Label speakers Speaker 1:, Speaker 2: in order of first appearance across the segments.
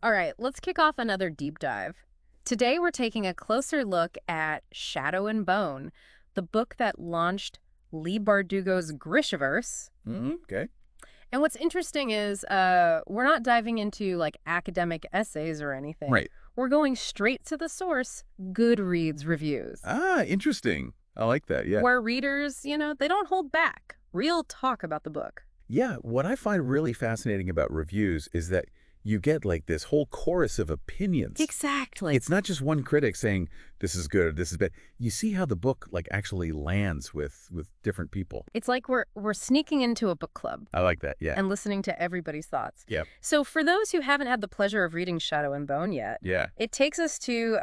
Speaker 1: All right, let's kick off another deep dive. Today we're taking a closer look at Shadow and Bone, the book that launched Leigh Bardugo's Grishaverse.
Speaker 2: Okay.
Speaker 1: And what's interesting is we're not diving into like academic essays or anything.
Speaker 2: Right.
Speaker 1: We're going straight to the source, Goodreads reviews,
Speaker 2: Ah, interesting. I like that, yeah.
Speaker 1: where readers, they don't hold back. Real talk about the book.
Speaker 2: Yeah, what I find really fascinating about reviews is that you get like this whole chorus of opinions.
Speaker 1: Exactly.
Speaker 2: It's not just one critic saying, this is good, this is bad. You see how the book like actually lands with different people.
Speaker 1: It's like we're sneaking into a book club
Speaker 2: I like that, yeah.
Speaker 1: and listening to everybody's thoughts.
Speaker 2: Yep.
Speaker 1: So for those who haven't had the pleasure of reading Shadow and Bone yet,
Speaker 2: Yeah.
Speaker 1: it takes us to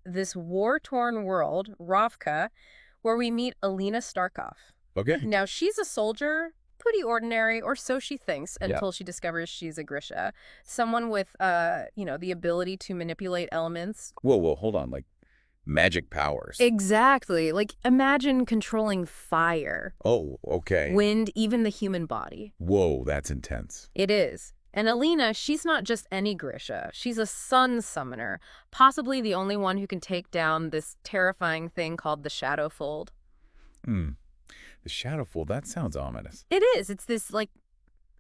Speaker 1: this war-torn world, Ravka, where we meet Alina Starkov.
Speaker 2: Okay.
Speaker 1: Now, she's a soldier, pretty ordinary, or so she thinks,
Speaker 2: Yeah.
Speaker 1: until she discovers she's a Grisha. Someone with, the ability to manipulate elements.
Speaker 2: Whoa, hold on. Like magic powers.
Speaker 1: Exactly. Like, imagine controlling fire,
Speaker 2: Oh, okay.
Speaker 1: wind, even the human body.
Speaker 2: Whoa, that's intense.
Speaker 1: It is. And Alina, she's not just any Grisha. She's a sun summoner, possibly the only one who can take down this terrifying thing called the Shadowfold.
Speaker 2: Hmm. The Shadowfall, that sounds ominous.
Speaker 1: It is. It's this, like,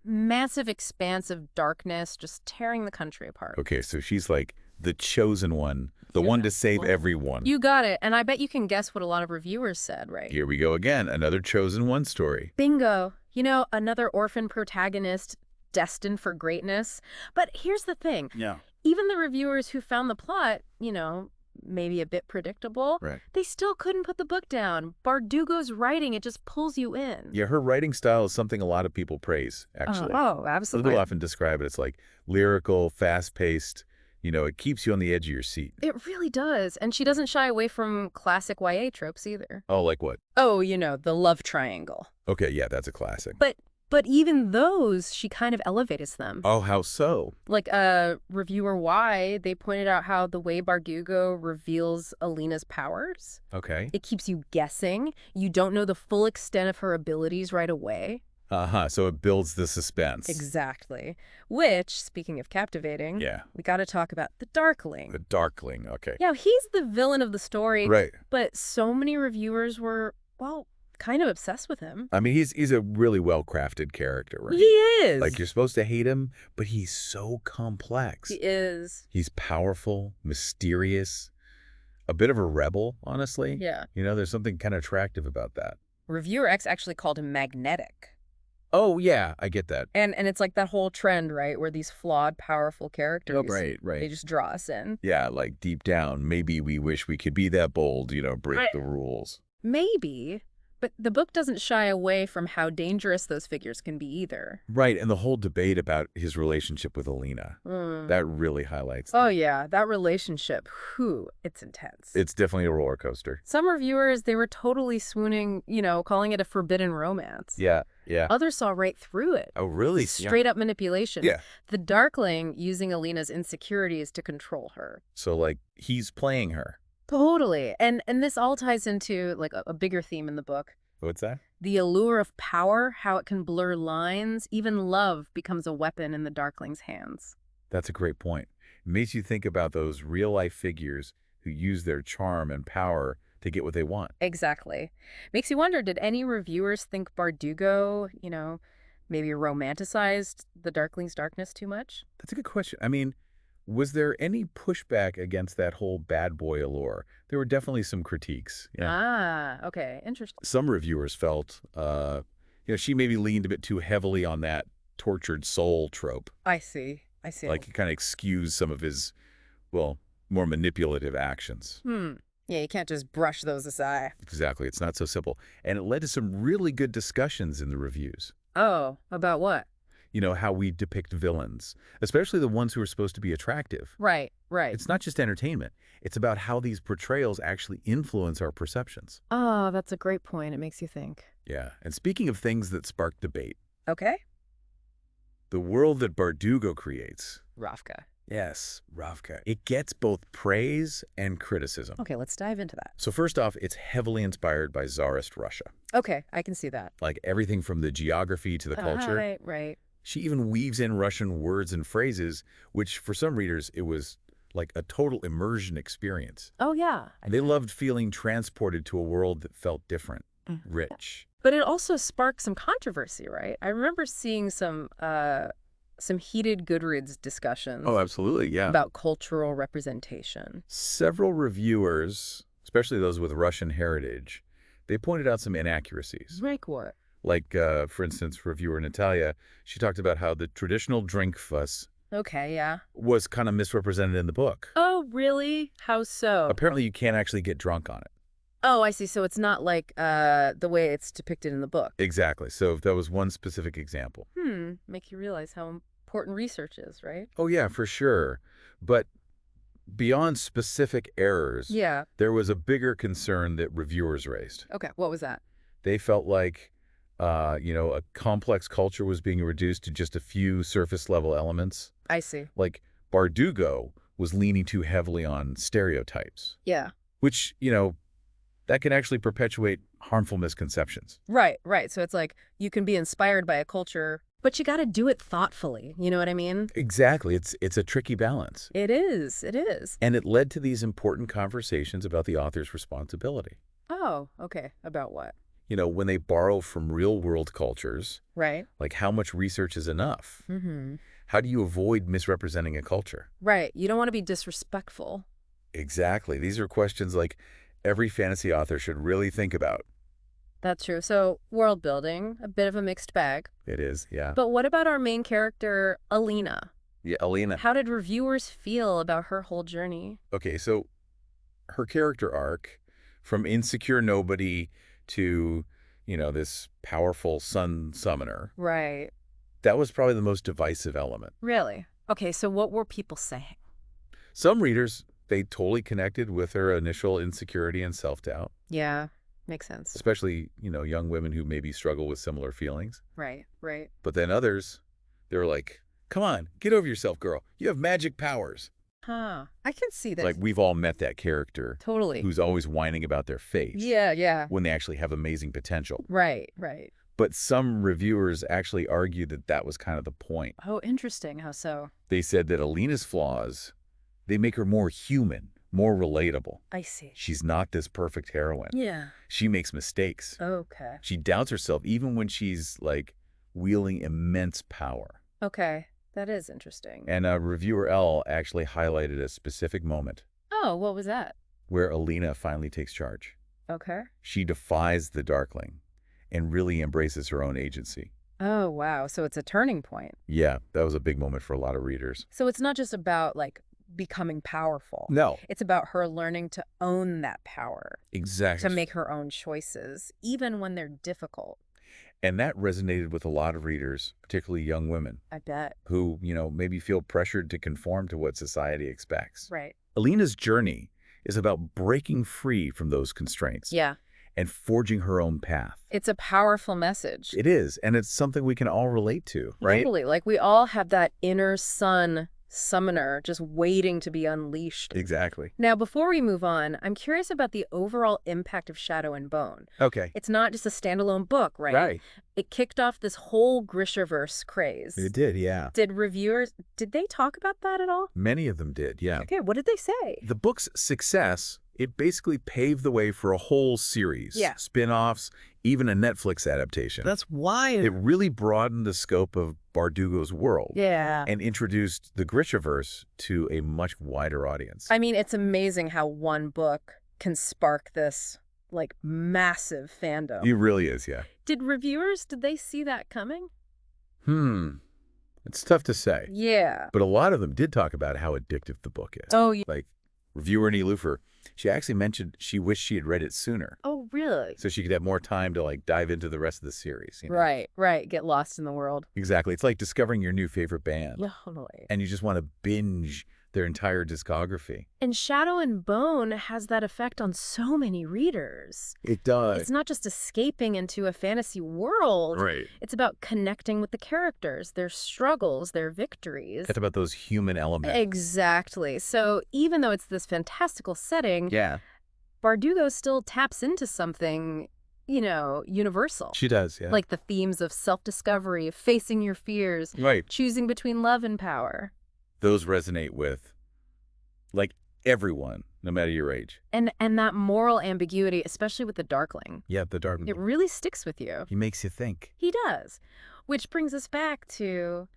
Speaker 1: massive expanse of darkness just tearing the country apart.
Speaker 2: Okay, so she's like the chosen one, the one to save everyone.
Speaker 1: You got it. And I bet you can guess what a lot of reviewers said, right?
Speaker 2: Here we go again, another chosen one story.
Speaker 1: Bingo. Another orphan protagonist destined for greatness. But here's the thing.
Speaker 2: Yeah.
Speaker 1: Even the reviewers who found the plot, maybe a bit predictable,
Speaker 2: Right.
Speaker 1: they still couldn't put the book down. Bardugo's writing, it just pulls you in.
Speaker 2: Yeah, her writing style is something a lot of people praise, actually.
Speaker 1: Oh, absolutely.
Speaker 2: People often describe it as like lyrical, fast-paced. It keeps you on the edge of your seat.
Speaker 1: It really does. And she doesn't shy away from classic YA tropes either.
Speaker 2: Oh, like what?
Speaker 1: Oh, the love triangle.
Speaker 2: Okay, yeah, that's a classic.
Speaker 1: But even those, she kind of elevates them.
Speaker 2: Oh, how so?
Speaker 1: Like reviewer Y, they pointed out how the way Bardugo reveals Alina's powers,
Speaker 2: Okay.
Speaker 1: it keeps you guessing. You don't know the full extent of her abilities right away.
Speaker 2: Uh-huh, so it builds the suspense.
Speaker 1: Exactly. Which, speaking of captivating,
Speaker 2: Yeah.
Speaker 1: we got to talk about the Darkling.
Speaker 2: The Darkling, okay.
Speaker 1: Now, he's the villain of the story,
Speaker 2: Right.
Speaker 1: but so many reviewers were, kind of obsessed with him.
Speaker 2: I mean, he's a really well-crafted character, right?
Speaker 1: He is.
Speaker 2: Like, you're supposed to hate him, but he's so complex.
Speaker 1: He is.
Speaker 2: He's powerful, mysterious, a bit of a rebel, honestly.
Speaker 1: Yeah.
Speaker 2: There's something kind of attractive about that.
Speaker 1: Reviewer X actually called him magnetic.
Speaker 2: Oh, yeah, I get that.
Speaker 1: And it's like that whole trend, right, where these flawed, powerful characters,
Speaker 2: Oh, right.
Speaker 1: they just draw us in.
Speaker 2: Yeah, like deep down, maybe we wish we could be that bold, break the rules.
Speaker 1: Maybe, but the book doesn't shy away from how dangerous those figures can be either.
Speaker 2: Right, and the whole debate about his relationship with Alina, that really highlights
Speaker 1: Oh, yeah, that relationship, it's intense.
Speaker 2: It's definitely a roller coaster.
Speaker 1: Some reviewers, they were totally swooning, calling it a forbidden romance.
Speaker 2: Yeah.
Speaker 1: Others saw right through it.
Speaker 2: Oh, really?
Speaker 1: Straight up manipulation.
Speaker 2: Yeah.
Speaker 1: The Darkling using Alina's insecurities to control her.
Speaker 2: So, like, he's playing her.
Speaker 1: Totally. And this all ties into like a bigger theme in the book.
Speaker 2: What's that?
Speaker 1: The allure of power, how it can blur lines. Even love becomes a weapon in the Darkling's hands.
Speaker 2: That's a great point. It makes you think about those real-life figures who use their charm and power to get what they want.
Speaker 1: Exactly. Makes you wonder, did any reviewers think Bardugo, maybe romanticized the Darkling's darkness too much?
Speaker 2: That's a good question. I mean, was there any pushback against that whole bad boy allure? There were definitely some critiques. Yeah.
Speaker 1: Ah, okay. Interesting.
Speaker 2: Some reviewers felt, she maybe leaned a bit too heavily on that tortured soul trope.
Speaker 1: I see.
Speaker 2: Like it kind of excused some of his, more manipulative actions.
Speaker 1: Yeah, you can't just brush those aside.
Speaker 2: Exactly. It's not so simple. And it led to some really good discussions in the reviews.
Speaker 1: Oh, about what?
Speaker 2: How we depict villains, especially the ones who are supposed to be attractive.
Speaker 1: Right.
Speaker 2: It's not just entertainment. It's about how these portrayals actually influence our perceptions.
Speaker 1: Oh, that's a great point. It makes you think.
Speaker 2: Yeah. And speaking of things that spark debate,
Speaker 1: Okay.
Speaker 2: the world that Bardugo creates.
Speaker 1: Ravka.
Speaker 2: Yes, Ravka. It gets both praise and criticism.
Speaker 1: Okay, let's dive into that.
Speaker 2: So first off, it's heavily inspired by Tsarist Russia.
Speaker 1: Okay, I can see that.
Speaker 2: Like everything from the geography to the culture.
Speaker 1: Right.
Speaker 2: She even weaves in Russian words and phrases, which for some readers, it was like a total immersion experience.
Speaker 1: Oh, yeah.
Speaker 2: They loved feeling transported to a world that felt different, rich.
Speaker 1: But it also sparked some controversy, right? I remember seeing some heated Goodreads discussions
Speaker 2: Oh, absolutely, yeah.
Speaker 1: about cultural representation.
Speaker 2: Several reviewers, especially those with Russian heritage, they pointed out some inaccuracies.
Speaker 1: Like what?
Speaker 2: Like, for instance, reviewer Natalia, she talked about how the traditional drink fuss
Speaker 1: Okay, yeah.
Speaker 2: was kind of misrepresented in the book.
Speaker 1: Oh, really? How so?
Speaker 2: Apparently, you can't actually get drunk on it.
Speaker 1: Oh, I see. So it's not like the way it's depicted in the book.
Speaker 2: Exactly. So that was one specific example.
Speaker 1: Make you realize how important research is, right?
Speaker 2: Oh, yeah, for sure. But beyond specific errors,
Speaker 1: Yeah.
Speaker 2: there was a bigger concern that reviewers raised.
Speaker 1: Okay, what was that?
Speaker 2: They felt like, a complex culture was being reduced to just a few surface-level elements.
Speaker 1: I see.
Speaker 2: Like, Bardugo was leaning too heavily on stereotypes,
Speaker 1: Yeah.
Speaker 2: which, that can actually perpetuate harmful misconceptions.
Speaker 1: Right, right. So it's like you can be inspired by a culture, but you got to do it thoughtfully. You know what I mean?
Speaker 2: Exactly. It's a tricky balance.
Speaker 1: It is. It is.
Speaker 2: And it led to these important conversations about the author's responsibility.
Speaker 1: Oh, okay. About what?
Speaker 2: When they borrow from real-world cultures,
Speaker 1: Right.
Speaker 2: like how much research is enough?
Speaker 1: Mm-hmm.
Speaker 2: How do you avoid misrepresenting a culture?
Speaker 1: Right. You don't want to be disrespectful.
Speaker 2: Exactly. These are questions like every fantasy author should really think about.
Speaker 1: That's true. So world building, a bit of a mixed bag.
Speaker 2: It is, yeah.
Speaker 1: But what about our main character, Alina?
Speaker 2: Yeah, Alina.
Speaker 1: How did reviewers feel about her whole journey?
Speaker 2: Okay, so her character arc, from insecure nobody to, this powerful sun summoner,
Speaker 1: Right.
Speaker 2: that was probably the most divisive element.
Speaker 1: Really? Okay, so what were people saying?
Speaker 2: Some readers, they totally connected with her initial insecurity and self-doubt,
Speaker 1: Yeah, makes sense.
Speaker 2: especially, young women who maybe struggle with similar feelings.
Speaker 1: Right, right.
Speaker 2: But then others, they were like, come on, get over yourself, girl. You have magic powers.
Speaker 1: Huh. I can see this.
Speaker 2: Like, we've all met that character
Speaker 1: Totally.
Speaker 2: who's always whining about their face.
Speaker 1: Yeah, yeah.
Speaker 2: When they actually have amazing potential.
Speaker 1: Right, right.
Speaker 2: But some reviewers actually argued that that was kind of the point.
Speaker 1: Oh, interesting. How so?
Speaker 2: They said that Alina's flaws, they make her more human, more relatable.
Speaker 1: I see.
Speaker 2: She's not this perfect heroine.
Speaker 1: Yeah.
Speaker 2: She makes mistakes.
Speaker 1: Okay.
Speaker 2: She doubts herself even when she's, like, wielding immense power.
Speaker 1: Okay. That is interesting.
Speaker 2: And reviewer L actually highlighted a specific moment
Speaker 1: Oh, what was that?
Speaker 2: where Alina finally takes charge.
Speaker 1: Okay.
Speaker 2: She defies the Darkling and really embraces her own agency.
Speaker 1: Oh, wow. So it's a turning point.
Speaker 2: Yeah, that was a big moment for a lot of readers.
Speaker 1: So it's not just about like becoming powerful.
Speaker 2: No.
Speaker 1: It's about her learning to own that power,
Speaker 2: Exactly.
Speaker 1: to make her own choices, even when they're difficult.
Speaker 2: And that resonated with a lot of readers, particularly young women,
Speaker 1: I bet.
Speaker 2: who, maybe feel pressured to conform to what society expects.
Speaker 1: Right.
Speaker 2: Alina's journey is about breaking free from those constraints.
Speaker 1: Yeah.
Speaker 2: And forging her own path.
Speaker 1: It's a powerful message.
Speaker 2: It is, and it's something we can all relate to, right?
Speaker 1: Totally. Like we all have that inner sun summoner just waiting to be unleashed.
Speaker 2: Exactly.
Speaker 1: Now, before we move on, I'm curious about the overall impact of Shadow and Bone.
Speaker 2: Okay.
Speaker 1: It's not just a standalone book, right?
Speaker 2: Right.
Speaker 1: It kicked off this whole Grishaverse craze.
Speaker 2: It did, yeah.
Speaker 1: Did they talk about that at all?
Speaker 2: Many of them did, yeah.
Speaker 1: Okay, what did they say?
Speaker 2: The book's success, it basically paved the way for a whole series.
Speaker 1: Yeah.
Speaker 2: Spin-offs, even a Netflix adaptation.
Speaker 3: That's why
Speaker 2: It really broadened the scope of Bardugo's world.
Speaker 1: Yeah.
Speaker 2: And introduced the Grishaverse to a much wider audience.
Speaker 1: I mean, it's amazing how one book can spark this, like, massive fandom.
Speaker 2: It really is, yeah.
Speaker 1: Did they see that coming?
Speaker 2: It's tough to say.
Speaker 1: Yeah.
Speaker 2: But a lot of them did talk about how addictive the book is.
Speaker 1: Oh, yeah.
Speaker 2: Like, reviewer Nilufer, she actually mentioned she wished she had read it sooner.
Speaker 1: Oh, really?
Speaker 2: So she could have more time to, like, dive into the rest of the series.
Speaker 1: Right, right. Get lost in the world.
Speaker 2: Exactly. It's like discovering your new favorite band.
Speaker 1: Totally.
Speaker 2: And you just want to binge their entire discography.
Speaker 1: And Shadow and Bone has that effect on so many readers.
Speaker 2: It does.
Speaker 1: It's not just escaping into a fantasy world.
Speaker 2: Right.
Speaker 1: It's about connecting with the characters, their struggles, their victories.
Speaker 2: It's about those human elements.
Speaker 1: Exactly. So even though it's this fantastical setting,
Speaker 2: Yeah.
Speaker 1: Bardugo still taps into something, universal.
Speaker 2: She does, yeah.
Speaker 1: Like the themes of self-discovery, facing your fears,
Speaker 2: Right.
Speaker 1: choosing between love and power.
Speaker 2: Those resonate with, like, everyone, no matter your age.
Speaker 1: And that moral ambiguity, especially with the Darkling.
Speaker 2: Yeah, the Darkling.
Speaker 1: It really sticks with you.
Speaker 2: He makes you think.
Speaker 1: He does. Which brings us back to,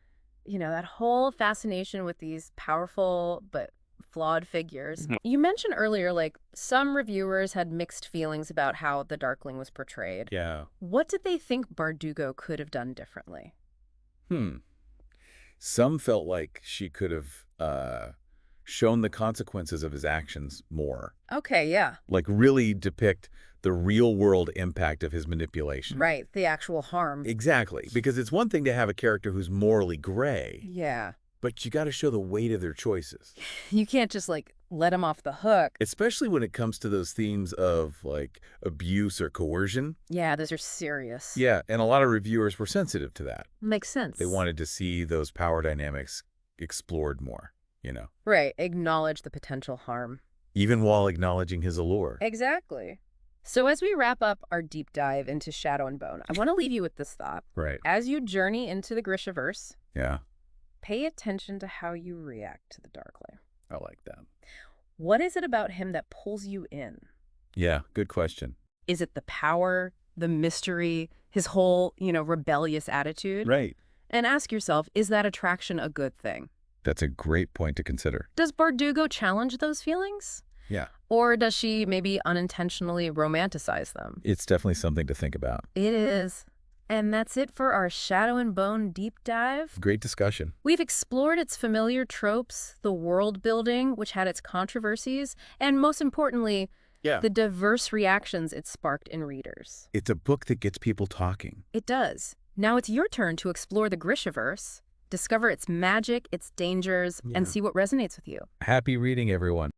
Speaker 1: that whole fascination with these powerful but flawed figures. You mentioned earlier, like, some reviewers had mixed feelings about how the Darkling was portrayed.
Speaker 2: Yeah.
Speaker 1: What did they think Bardugo could have done differently?
Speaker 2: Some felt like she could have shown the consequences of his actions more.
Speaker 1: Okay, yeah.
Speaker 2: Like, really depict the real-world impact of his manipulation.
Speaker 1: Right, the actual harm.
Speaker 2: Exactly. Because it's one thing to have a character who's morally gray,
Speaker 1: Yeah.
Speaker 2: but you got to show the weight of their choices.
Speaker 1: You can't just, like, let him off the hook.
Speaker 2: Especially when it comes to those themes of, like, abuse or coercion.
Speaker 1: Yeah, those are serious.
Speaker 2: Yeah, and a lot of reviewers were sensitive to that.
Speaker 1: Makes sense.
Speaker 2: They wanted to see those power dynamics explored more,
Speaker 1: Right, acknowledge the potential harm.
Speaker 2: even while acknowledging his allure.
Speaker 1: Exactly. So as we wrap up our deep dive into Shadow and Bone, I want to leave you with this thought.
Speaker 2: Right.
Speaker 1: As you journey into the Grishaverse,
Speaker 2: Yeah,
Speaker 1: pay attention to how you react to the Darkling.
Speaker 2: I like that.
Speaker 1: What is it about him that pulls you in?
Speaker 2: Yeah, good question.
Speaker 1: Is it the power, the mystery, his whole, rebellious attitude?
Speaker 2: Right.
Speaker 1: And ask yourself, is that attraction a good thing?
Speaker 2: That's a great point to consider.
Speaker 1: Does Bardugo challenge those feelings?
Speaker 2: Yeah.
Speaker 1: Or does she maybe unintentionally romanticize them?
Speaker 2: It's definitely something to think about.
Speaker 1: It is. And that's it for our Shadow and Bone deep dive.
Speaker 2: Great discussion.
Speaker 1: We've explored its familiar tropes, the world building, which had its controversies, and most importantly, the diverse reactions it sparked in readers.
Speaker 2: It's a book that gets people talking.
Speaker 1: It does. Now it's your turn to explore the Grishaverse, discover its magic, its dangers, and see what resonates with you.
Speaker 2: Happy reading, everyone.